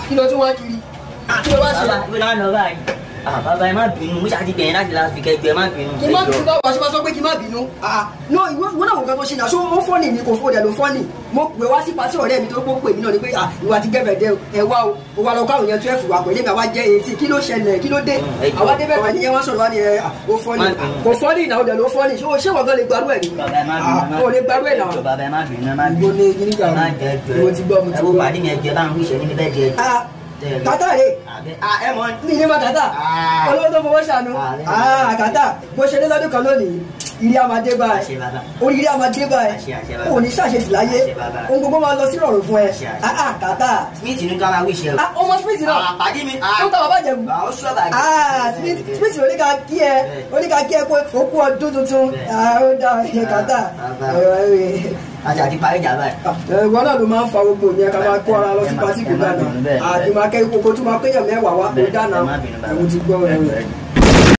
kí ló tún wá kiri kí ló wá ṣe. bàbá náà lọ báyìí bàbá ẹ má bínú mo ṣáà ti bẹ̀rẹ̀ láti láti fi kẹjọ ẹ má bínú. kí má bínú báwo ṣe máa sọ pé kí má bínú. no ìwọ náà nǹkan tó ṣe náà ṣó ó fọ́ọ̀nì ni kò fọ́ọ̀dẹ̀ ló fọ́ọ̀nì mo pè wá sí pàtí ọ̀rẹ́ mi tó pè mí náà ni pé ìwà ti gẹ́fẹ̀ dẹ ẹ wá o wà lọ kó àwọn yẹn 12 wà pẹ̀lú àwa jẹ́ 80 kí ló ṣẹlẹ̀ kí ló dé àwa débẹ̀ pẹ̀lú yẹn wọ́n sọ̀rọ̀ wá ní ẹ ó fọ́ọ̀nì kò fọ́ọ̀nì náà ọ̀dẹ̀ ló fọ́ọ̀nì ṣé wọ́n gan lè gbarú ẹ̀ ni. o lè gbarú ẹ̀ náà. bàbá ẹ má bínú ẹ má bínú. ìbò ni yìí nígbà wo ti gbọ́ mo ti gbọ́. ẹ wo pàdé mi ẹjẹ báwọn wíṣẹ nínú bẹ́ẹ̀ jẹ. kàtà rè ẹ mọ ní ilé ma kàtà olówó tó fowó ṣàánú kàtà bó ṣe dé lọ́dún kan lónìí ìrí amadé báyìí oríire amadé báyìí òun ní ṣàṣetì láyé ohun gbogbo máa lọ sí ìrọ̀rùn fún ẹ kàtà. smith ní ká máa wíṣẹ o. ọmọ smith náà pàdé mi. ó tọ́ bàbá jẹ̀bù. smith oníka kí ẹ kó kú ọdún tuntun ó dá ẹ kàtà. àti àti parí ìjà báyìí. ìwọ náà ló máa ń fa gbogbo yẹn ká máa kó ara lọ sí pàṣípò dáná àti máa kẹ́ kókó tó máa kéèyàn mẹ́wàá wá kó dáná ẹ̀wù ti gbọ́ ẹ̀rù.